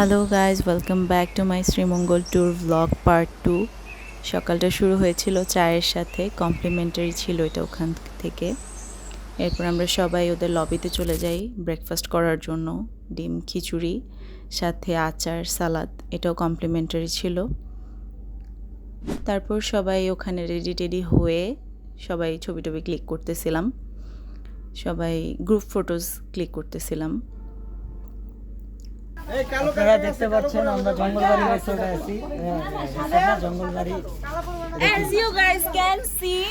Hello guys, welcome back to my Sreemangal tour blog part 2। সকালটা শুরু হয়েছিল চায়ের সাথে, কমপ্লিমেন্টারি ছিল এটা ওখান থেকে। এরপর আমরা সবাই ওদের লবিতে চলে যাই ব্রেকফাস্ট করার জন্য। ডিম খিচুড়ি সাথে আচার সালাদ, এটাও কমপ্লিমেন্টারি ছিল। তারপর সবাই ওখানে রেডি টেডি হয়ে সবাই ছবি টবি ক্লিক করতেছিলাম, সবাই গ্রুপ ফটোজ ক্লিক করতেছিলাম। আপনারা দেখতে পাচ্ছেন আমরা জঙ্গলবাড়ি রিসোর্টে আছি। Jangalbari As you guys can see,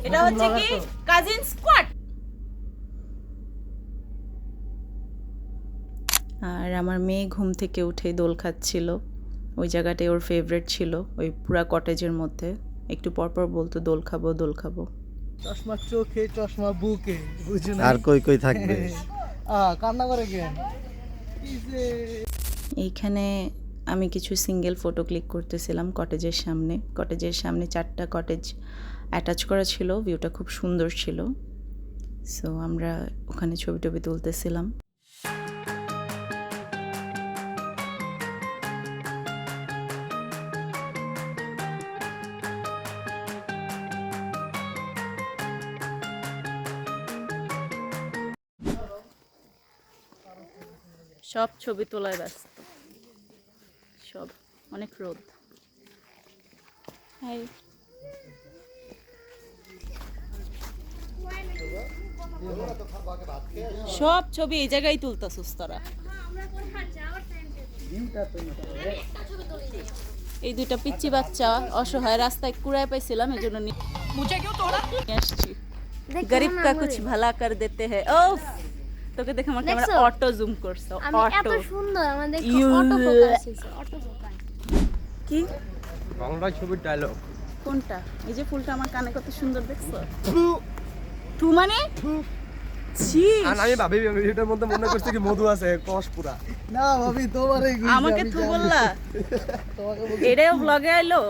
এটা হচ্ছে কি কাজিন স্কোয়াড। আর আমার মেয়ে ঘুম থেকে উঠে দোল খাচ্ছিল। ওই জায়গাটাই ওর ফেভারিট ছিল, ওই পুরা কটেজের মধ্যে। একটু পরপর বলতো দোল খাবো দোল খাবো। চশমা চোখে চশমা বুকে, বুঝুন আর কই কই থাকবে। কান্না করে কেন? এইখানে আমি কিছু সিঙ্গেল ফটো ক্লিক করতেছিলাম কটেজের সামনে। কটেজের সামনে 4টা কটেজ অ্যাটাচ করা ছিল, ভিউটা খুব সুন্দর ছিল। সো আমরা ওখানে ছবি টবি তুলতেছিলাম। সব ছবি তোলায় ব্যস্ত, সব অনেক রোদ। হাই, সব ছবি এই জায়গায় তুলতাছিস তোরা। এই দুইটা পিচ্চি বাচ্চা অসহায় রাস্তায় কুড়ায় পাইছিলাম, এই জন্য নিয়ে আসছি। গরিব কা কুছ ভালা কর দেতে হ্যায়। ওফ, তোকে দেখে আমার ক্যামেরা অটো জুম করছে। অটো সুন্দর আমাদের অটো ফোকাস হইছে, অটো ফোকাস। কি বাংলা ছবির ডায়লগ কোনটা? এই যে ফুলটা আমার কানে কত সুন্দর দেখছো। তু মানে ছি, আর আমি ভাবি এটার মধ্যে মনে করছি কি মধু আছে কষ পুরা। না ভাবি তোমার এই আমাকে তু বললা, এটাও ব্লগে আইলো।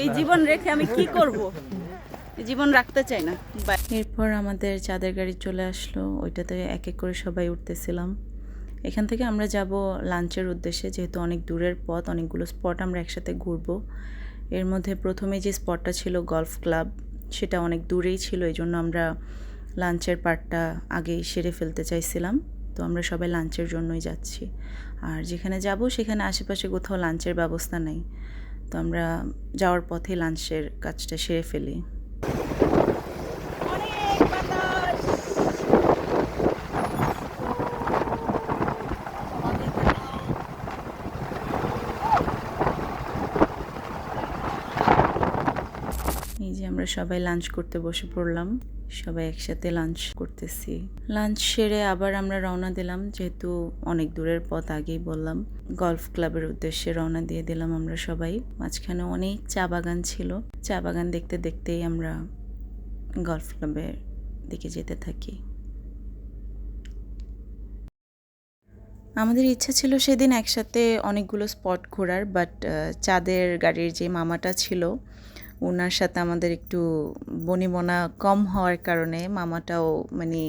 এই জীবন রেখে আমি কি করব? জীবন রাখতে চাই না। এরপর আমাদের চাঁদের গাড়ি চলে আসলো, ওইটাতে এক এক করে সবাই উঠতেছিলাম। এখান থেকে আমরা যাব লাঞ্চের উদ্দেশ্যে, যেহেতু অনেক দূরের পথ, অনেকগুলো স্পট আমরা একসাথে ঘুরবো। এর মধ্যে প্রথমে যে স্পটটা ছিল গলফ ক্লাব, সেটা অনেক দূরেই ছিল, এই জন্য আমরা লাঞ্চের পার্টটা আগেই সেরে ফেলতে চাইছিলাম। তো আমরা সবাই লাঞ্চের জন্যই যাচ্ছি। আর যেখানে যাব সেখানে আশেপাশে কোথাও লাঞ্চের ব্যবস্থা নেই, তো আমরা যাওয়ার পথে লাঞ্চের কাজটা সেরে ফেলি। এই যে আমরা সবাই লাঞ্চ করতে বসে পড়লাম, সবাই একসাথে লাঞ্চ করতেছি। লাঞ্চ সেরে আবার আমরা রওনা দিলাম, যেহেতু অনেক দূরের পথ, আগেই বললাম। গলফ ক্লাবের উদ্দেশ্যে রওনা দিয়ে দিলাম আমরা সবাই। মাঝখানে অনেক চা বাগান ছিল, চা বাগান দেখতে দেখতেই আমরা গলফ ক্লাবের দিকে যেতে থাকি। আমাদের ইচ্ছা ছিল সেদিন একসাথে অনেকগুলো স্পট ঘোরার, বাট চাঁদের গাড়ির যে মামাটা ছিল, ওনার সাথে আমাদের একটু বনিবনা কম হওয়ার কারণে মামাটাও মানে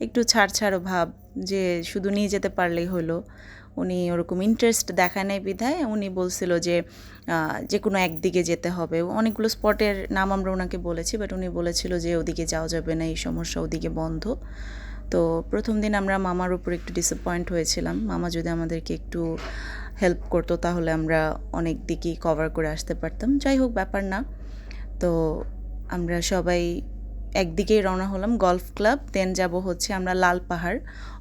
একটু ছাড় ভাব, যে শুধু নিয়ে যেতে পারলেই হলো। উনি ওরকম ইন্টারেস্ট দেখায় নাই বিধায় উনি বলছিল যে যে কোনো একদিকে যেতে হবে। অনেকগুলো স্পটের নাম আমরা ওনাকে বলেছি, বাট উনি বলেছিল যে ওদিকে যাওয়া যাবে না, এই সমস্যা, ওদিকে বন্ধ। তো প্রথম দিন আমরা মামার উপর একটু ডিসঅ্যাপয়েন্ট হয়েছিলাম। মামা যদি আমাদেরকে একটু হেল্প করতো তাহলে আমরা অনেক দিকেই কভার করে আসতে পারতাম। যাই হোক, ব্যাপার না। তো আমরা সবাই একদিকেই রওনা হলাম, গলফ ক্লাব, দেন যাব হচ্ছে আমরা লাল পাহাড়,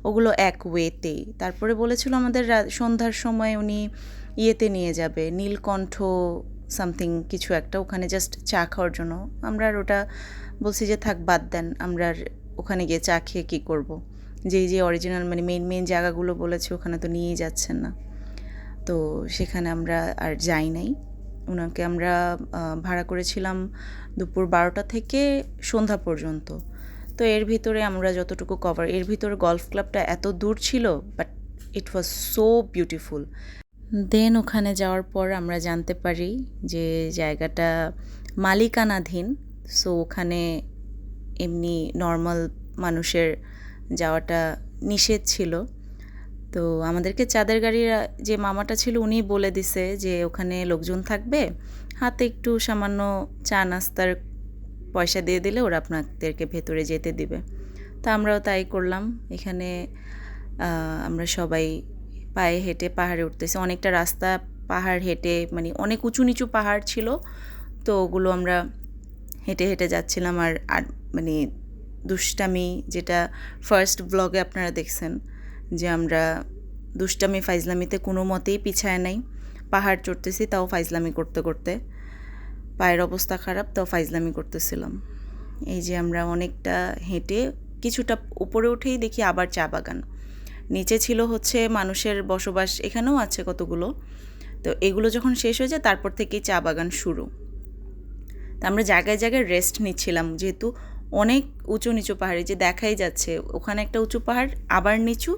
ওগুলো এক ওয়েতেই। তারপরে বলেছিল আমাদের সন্ধ্যার সময় উনি ইয়েতে নিয়ে যাবে, নীলকণ্ঠ সামথিং কিছু একটা, ওখানে জাস্ট চা খাওয়ার জন্য। আমরা আর ওটা বলছি যে থাক, বাদ দেন, আমরা আর ওখানে গিয়ে চা খেয়ে কী করবো। যে অরিজিনাল মানে মেন জায়গাগুলো বলেছে ওখানে তো নিয়েই যাচ্ছেন না, তো সেখানে আমরা আর যাই নাই। ওনাকে আমরা ভাড়া করেছিলাম দুপুর 12টা থেকে সন্ধ্যা পর্যন্ত। তো এর ভিতরে আমরা যতটুকু কভার, এর ভিতরে গলফ ক্লাবটা এত দূর ছিল, but it was so beautiful. Then ওখানে যাওয়ার পর আমরা জানতে পারি যে জায়গাটা মালিকানাধীন, সো ওখানে এমনি নর্মাল মানুষের যাওয়াটা নিষেধ ছিল। তো আমাদেরকে চাঁদের গাড়ির যে মামাটা ছিল উনি বলে দিছে যে ওখানে লোকজন থাকবে, হাতে একটু সামান্য চা নাস্তার পয়সা দিয়ে দিলে ওরা আপনাদেরকে ভেতরে যেতে দিবে। তা আমরাও তাই করলাম। এখানে আমরা সবাই পায়ে হেঁটে পাহাড়ে উঠতেছি। অনেকটা রাস্তা পাহাড় হেঁটে, মানে অনেক উঁচু নিচু পাহাড় ছিল, তো ওগুলো আমরা হেঁটে হেঁটে যাচ্ছিলাম। আর মানে দুষ্টামি, যেটা ফার্স্ট ব্লগে আপনারা দেখছেন যে আমরা দুষ্টামি ফাইজলামিতে কোনো মতেই পিছায় নাই। পাহাড় চড়তেছি তাও ফাইজলামি করতে করতে, পায়ের অবস্থা খারাপ তাও ফাইজলামি করতেছিলাম। এই যে আমরা অনেকটা হেঁটে কিছুটা উপরে উঠেই দেখি আবার চা বাগান। নিচে ছিল হচ্ছে মানুষের বসবাস, এখানেও আছে কতগুলো। তো এগুলো যখন শেষ হয়ে যায় তারপর থেকেই চা বাগান শুরু। তা আমরা জায়গায় জায়গায় রেস্ট নিচ্ছিলাম, যেহেতু অনেক উঁচু নিচু পাহাড়ে যে দেখাই যাচ্ছে ওখানে একটা উঁচু পাহাড়, আবার নিচু,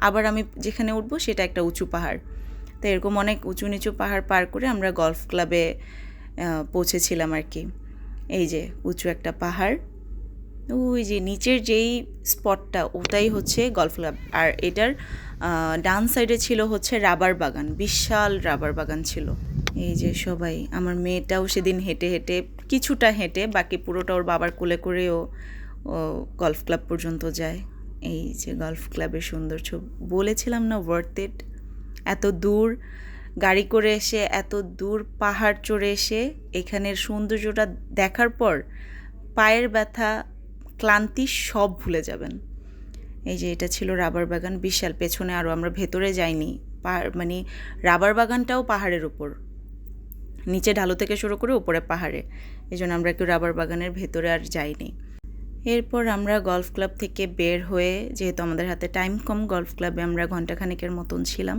আবার আমি যেখানে উঠবো সেটা একটা উঁচু পাহাড়। তো এরকম অনেক উঁচু নিচু পাহাড় পার করে আমরা গলফ ক্লাবে পৌঁছেছিলাম আর কি। এই যে উঁচু একটা পাহাড়, ওই যে নিচের যেই স্পটটা ওটাই হচ্ছে গলফ ক্লাব। আর এটার ডান সাইডে ছিল হচ্ছে রাবার বাগান, বিশাল রাবার বাগান ছিল। এই যে সবাই, আমার মেয়েটাও সেদিন হেঁটে হেঁটে, কিছুটা হেঁটে, বাকি পুরোটা ওর বাবার কোলে করেও গলফ ক্লাব পর্যন্ত যায়। এই যে গলফ ক্লাবের সৌন্দর্য, বলেছিলাম না ওয়ার্থ ইট। এত দূর গাড়ি করে এসে, এত দূর পাহাড় চড়ে এসে এখানের সৌন্দর্যটা দেখার পর পায়ের ব্যথা, ক্লান্তি সব ভুলে যাবেন। এই যে এটা ছিল রাবার বাগান, বিশাল। পেছনে আরও, আমরা ভেতরে যাইনি, মানে রাবার বাগানটাও পাহাড়ের উপর, নিচে ঢালু থেকে শুরু করে উপরে পাহাড়ে, এই জন্য আমরা একটু রাবার বাগানের ভেতরে আর যাইনি। এরপর আমরা গলফ ক্লাব থেকে বের হয়ে, যেহেতু আমাদের হাতে টাইম কম, গলফ ক্লাবে আমরা ঘন্টাখানেকের মতন ছিলাম,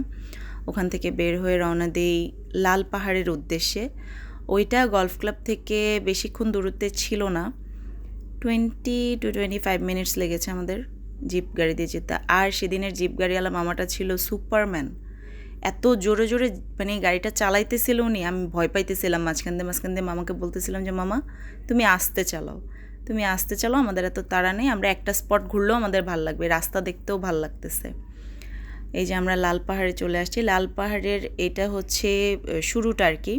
ওখান থেকে বের হয়ে রওনা দিই লাল পাহাড়ের উদ্দেশ্যে। ওইটা গলফ ক্লাব থেকে বেশিক্ষণ দূরত্বে ছিল না, 20 to 25 মিনিটস লেগেছে আমাদের জিপ গাড়ি দিয়ে যেতে। আর সেদিনের জিপ গাড়িওয়ালা মামাটা ছিল সুপারম্যান, এত জোরে জোরে মানে গাড়িটা চালাইতেছিল উনি, আমি ভয় পাইতেছিলাম। মাঝখান দিয়ে মামাকে বলতেছিলাম যে মামা তুমি আস্তে চালাও, তুমি আস্তে চালাও, আমাদের এত তাড়া নেই, আমরা একটা স্পট ঘুরলেও আমাদের ভাল লাগবে, রাস্তা দেখতেও ভাল লাগতেছে। এই যে আমরা লাল পাহাড়ে চলে আসছি। লাল পাহাড়ের এটা হচ্ছে শুরুটা আর কি,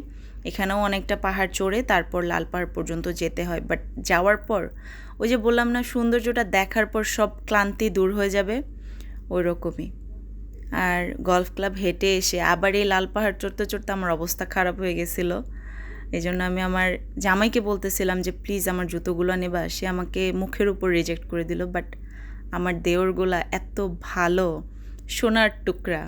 এখানেও অনেকটা পাহাড় চড়ে তারপর লাল পাহাড় পর্যন্ত যেতে হয়। বাট যাওয়ার পর ওই যে বললাম না, সৌন্দর্যটা দেখার পর সব ক্লান্তি দূর হয়ে যাবে, ওই রকমই। আর গলফ ক্লাব হেঁটে এসে আবার এই লাল পাহাড় চড়তে চড়তে আমার অবস্থা খারাপ হয়ে গেছিলো। এই জন্য আমি আমার জামাইকে বলতেছিলাম যে প্লিজ আমার জুতোগুলো নেবা, সে আমাকে মুখের উপর রিজেক্ট করে দিল। বাট আমার দেওরগুলা এত ভালো, সোনার টুকরা।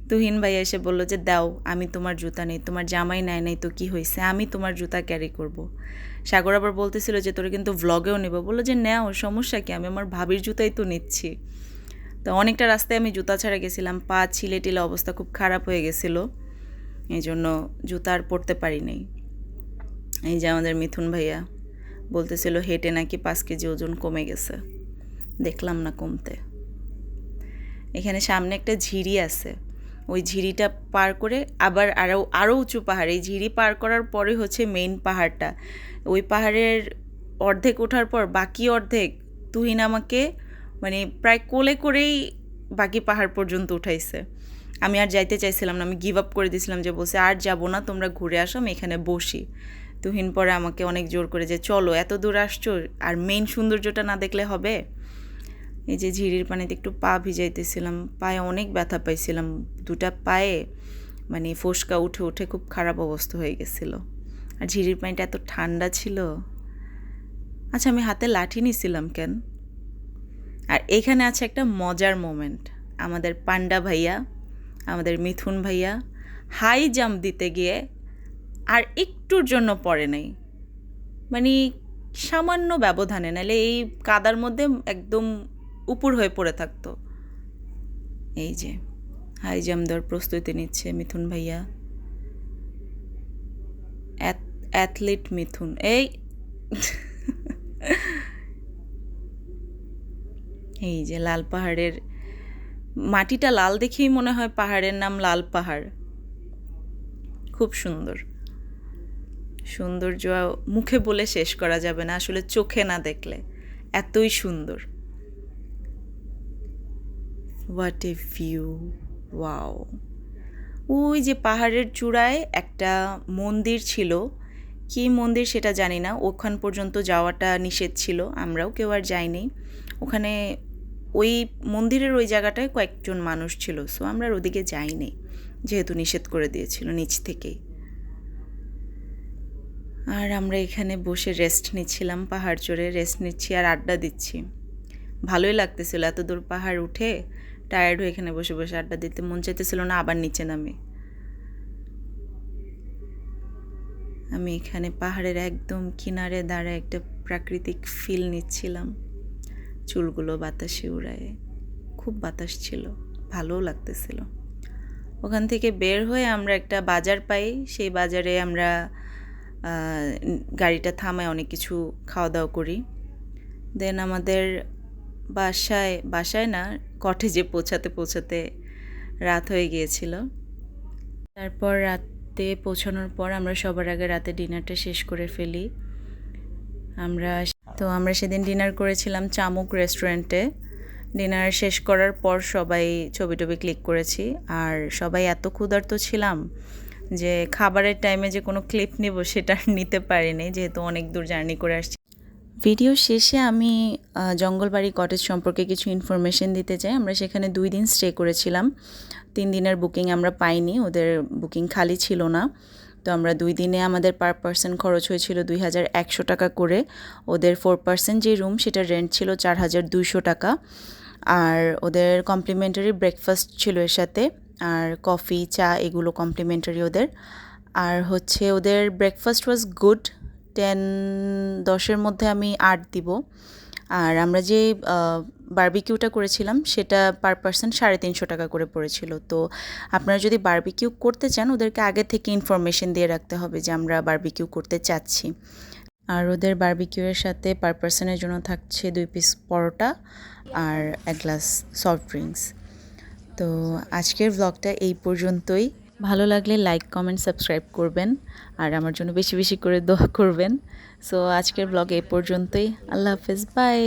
তুহিন ভাই এসে বলল যে দাও, আমি তোমার জুতা নেই, তোমার জামাই নেয় নাই তো কী হয়েছে, আমি তোমার জুতা ক্যারি করব। সাগর আবার বলতেছিল যে তোরা কিন্তু ভ্লগেও নেব, বললো যে নেও, সমস্যা কি, আমি আমার ভাবির জুতাই তো নিচ্ছি। তো অনেকটা রাস্তায় আমি জুতা ছাড়া গেছিলাম, পা ছিলে টিলে অবস্থা খুব খারাপ হয়ে গেছিলো, এই জন্য জুতা আর পরতে পারি নাই। এই যে আমাদের মিথুন ভাইয়া বলতেছিল হেঁটে নাকি 5 কেজি ওজন কমে গেছে, দেখলাম না কমতে। এখানে সামনে একটা ঝিরি আছে, ওই ঝিরিটা পার করে আবার আরও উঁচু পাহাড়, এই ঝিরি পার করার পরে হচ্ছে মেইন পাহাড়টা। ওই পাহাড়ের অর্ধেক ওঠার পর বাকি অর্ধেক তুহিন আমাকে মানে প্রায় কোলে করেই বাকি পাহাড় পর্যন্ত উঠাইছে। আমি আর যাইতে চাইছিলাম না, আমি গিভ আপ করে দিয়েছিলাম, যে বলছে আর যাবো না, তোমরা ঘুরে আসো, আমি এখানে বসি। তুহিন পরে আমাকে অনেক জোর করে যে চলো, এত দূর আসছো, আর মেইন সৌন্দর্যটা না দেখলে হবে। এই যে ঝিরির পানিতে একটু পা ভিজাইতেছিলাম, পায়ে অনেক ব্যথা পাইছিলাম, দুটা পায়ে মানে ফোসকা উঠে উঠে খুব খারাপ অবস্থা হয়ে গেছিলো। আর ঝিরির পানিটা এত ঠান্ডা ছিল। আচ্ছা, আমি হাতে লাঠি নিছিলাম কেন? আর এখানে আছে একটা মজার মোমেন্ট, আমাদের পান্ডা ভাইয়া, আমাদের মিথুন ভাইয়া হাই জাম্প দিতে গিয়ে আর একটুর জন্য পড়ে নাই, মানে সামান্য ব্যবধানে, নাহলে এই কাদার মধ্যে একদম উপর হয়ে পড়ে থাকতো। এই যে হাই জাম্প দেওয়ার প্রস্তুতি নিচ্ছে মিথুন ভাইয়া, অ্যাথলিট মিথুন। এই যে লাল পাহাড়ের মাটিটা লাল দেখেই মনে হয় পাহাড়ের নাম লাল পাহাড়। খুব সুন্দর, সৌন্দর্য মুখে বলে শেষ করা যাবে না, আসলে চোখে না দেখলে এতই সুন্দর। What a view, wow. ওই যে পাহাড়ের চূড়ায় একটা মন্দির ছিল, কী মন্দির সেটা জানি না, ওখান পর্যন্ত যাওয়াটা নিষেধ ছিল, আমরাও কেউ আর যাইনি ওখানে। ওই মন্দিরের ওই জায়গাটায় কয়েকজন মানুষ ছিল, সো আমরা আর ওদিকে যাইনি যেহেতু নিষেধ করে দিয়েছিল নিচ থেকেই। আর আমরা এখানে বসে রেস্ট নিচ্ছিলাম, পাহাড় চড়ে রেস্ট নিচ্ছি আর আড্ডা দিচ্ছি। ভালোই লাগতেছিল, এত দূর পাহাড় উঠে টায়ার্ড হয়ে এখানে বসে বসে আড্ডা দিতে মন চাইতেছিল না আবার নিচে নামে। আমি এখানে পাহাড়ের একদম কিনারে দাঁড়ায় একটা প্রাকৃতিক ফিল নিচ্ছিলাম, চুলগুলো বাতাসে উড়ায়, খুব বাতাস ছিল, ভালোও লাগতেছিল। ওখান থেকে বের হয়ে আমরা একটা বাজার পাই, সেই বাজারে আমরা গাড়িটা থামায় অনেক কিছু খাওয়া দাওয়া করি। দেন আমাদের বাসায় না কটেজে পৌঁছাতে রাত হয়ে গিয়েছিল। তারপর রাতে পৌঁছানোর পর আমরা সবার আগে রাতে ডিনারটা শেষ করে ফেলি। আমরা সেদিন ডিনার করেছিলাম চামুক রেস্টুরেন্টে। ডিনার শেষ করার পর সবাই ছবি টবি ক্লিক করেছি, আর সবাই এত ক্ষুধার্ত ছিলাম যে খাবারের টাইমে যে কোনো ক্লিপ নেব সেটা নিতে পারিনি, যেহেতু অনেক দূর জার্নি করে আসছি। ভিডিও শেষে আমি জঙ্গলবাড়ি কটেজ সম্পর্কে কিছু ইনফরমেশন দিতে চাই। আমরা সেখানে 2 দিন স্টে করেছিলাম, 3 দিনের বুকিং আমরা পাইনি, ওদের বুকিং খালি ছিল না। তো আমরা 2 দিনে আমাদের পার পারসন খরচ হয়েছিল 2100 টাকা করে। ওদের 4% যে রুম সেটার রেন্ট ছিল 4200 টাকা, আর ওদের কমপ্লিমেন্টারি ব্রেকফাস্ট ছিল এর সাথে, আর কফি চা এগুলো কমপ্লিমেন্টারি ওদের। আর হচ্ছে ওদের ব্রেকফাস্ট ওয়াজ গুড, 10-10-এর মধ্যে আমি 8 দিব। আর আমরা যে বারবিকিউটা করেছিলাম সেটা পার পারসন 350 টাকা করে পড়েছিল। তো আপনারা যদি বারবিকিউ করতে চান ওদেরকে আগে থেকে ইনফরমেশন দিয়ে রাখতে হবে যে আমরা বারবিকিউ করতে চাচ্ছি। আর ওদের বারবিকিউয়ের সাথে পার পারসনের জন্য থাকছে 2 পিস পরোটা আর 1 গ্লাস সফট ড্রিঙ্কস। তো আজকের ব্লগটা এই পর্যন্তই। ভালো লাগলে লাইক কমেন্ট সাবস্ক্রাইব করবেন, আর আমার জন্য বেশি বেশি করে দোয়া করবেন। সো আজকের ব্লগ এই পর্যন্তই। আল্লাহ হাফেজ, বাই।